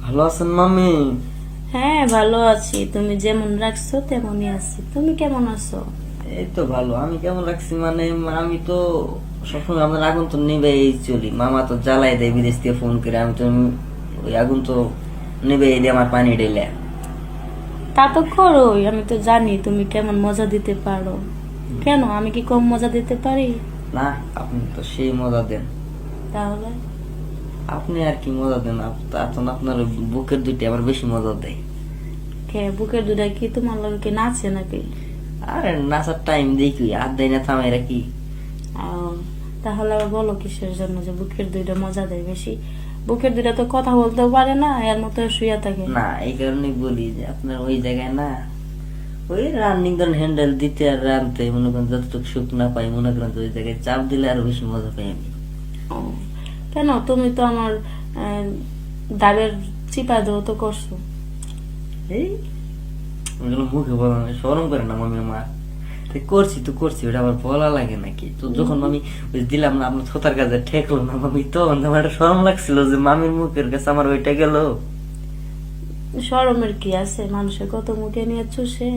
ভালো আছেন মামি? হ্যাঁ, ভালো আছি। তুমি যেমন রাখছো তেমনই আছি। তুমি কেমন আছো? এই তো ভালো। আমি কেমন রাখছি মানে, আমি তো সবসময় আপনার আগুন তো নেবেই চলি। মামা তো জ্বালাই দেয় বিদেশ থেকে ফোন করে, আমি তো ওই আগুন তো নেবেই দিয়ে আমার পানি ঢেলে। তা তো করোই, আমি তো জানি তুমি কেমন মজা দিতে পারো। কেন, আমি কি কম মজা দিতে পারি? না, আপনি তো সেই মজা দেন। তাহলে আপনি আর কি মজা দেন, এখন আপনার ওই বুকের দুইটা আবার বেশি মজা দেয়। কে বুকের দুটা কি তোমার লগে কি নাচে নাকি? আরে নাচার টাইম দেখি আর দেয় না, থামাই রাখি। আহ, তাহলে আবার বলো কিসের জন্য যে বুকের দুইটা মজা দেয় বেশি? বুকের দুইটা তো কথা বলতেও পারে না, এর মতো শুয়ে থাকে। না, এই কারণে বলি যে আপনার ওই জায়গায় না, ওই রানিং ধরেন হ্যান্ডেল দিতে আর রানতে মনে করেন যতটুকু সুখ না পাই, মনে করেন যে ওই জায়গায় চাপ দিলে আরো বেশি মজা পাই আমি। ও, কেন তুমি তো আমার দাবের চিপা দেও তো করছো। এই ওগুলো মুখে বলা না, সরম করে না মামি আমার। তাই করছি তো করছি, ওটা আবার বলা লাগে নাকি? তো যখন মামি ওই দিলাম না আপনার থোতার কাছে ঠেকলো না মামি, তখন তো আমার একটা সরম লাগছিল যে মামির মুখের কাছে আমার ওইটা গেল। শরমের কি আছে, মানুষের কত মুখে নিয়ে চুষে।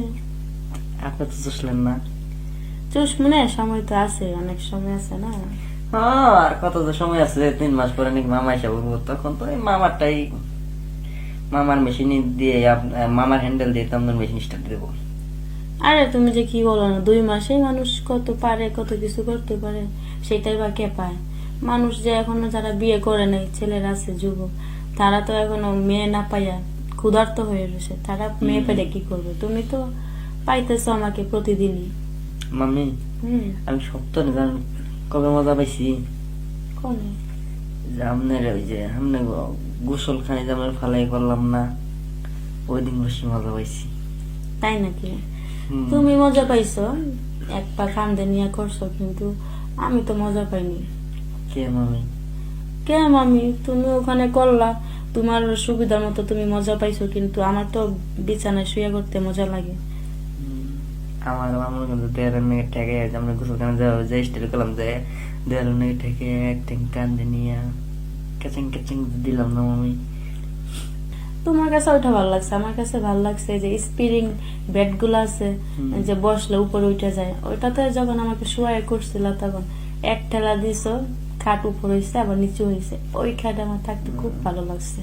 আপনি তো চুষলেন না। চুষ মনে সময় তো আছে, অনেক সময় আছে না। হ্যাঁ, আর কত তো সময় আছে, 3 মাস পরে নাকি মামা এসে বলবো, তখন তো এই মামারটাই, মামার মেশিন দিয়ে মামার হ্যান্ডেল দিয়ে তো আপনার মেশিন স্টার্ট দেবো। আরে তুমি যে কি বলো না, 2 মাসেই মানুষ কত পারে, কত কিছু করতে পারে। সেটাই বা কে পায়? মানুষ যে এখনো যারা বিয়ে করে নাই, ছেলেরা আছে যুবক, তারা তো এখনো মেয়ে না পাইয়া ক্ষুধার্ত হয়ে রয়েছে। তারা মেয়ে পেলে কি করবে? তুমি তো পাইতেছো আমাকে প্রতিদিনই। মামি, হুম। আমি সত্য না জানেন কবে মজা পাইছি? কোনে? যে আপনার ওই যে আপনি গোসল খানি যে আমরা ফালাই করলাম না, ওই দিন বেশি মজা পাইছি। তাই নাকি? হুম। তুমি মজা পাইছো, এক পা কান্দে নিয়ে করছো, কিন্তু আমি তো মজা পাইনি। কে মামি? কেন আমি, তুমি ওখানে করলা তোমার সুবিধার মতো, তুমি মজা পাইছো, কিন্তু আমার তো বিছানায় শুয়ে করতে মজা লাগে। আমার আমার কিন্তু দেড়ের মেয়ে ঠেকে আমরা গোসল খানে যাওয়া যে স্টাইল করলাম, যে দেড়ের মেয়ে ঠেকে একদিন কান্দে নিয়ে কেচিং কেচিং দিলাম না মামি। তোমার কাছে ওইটা ভালো লাগছে, আমার কাছে ভালো লাগছে যে স্প্রিং বেড গুলো আছে, যে বসলে উপরে উঠে যায়, ওইটাতে যখন আমাকে শুয়ে করছিল তখন এক ঠেলা দিছো, খাট উপর হয়েছে আবার নিচু হয়েছে, ওই খাট আমার থাকতে খুব ভালো লাগছে।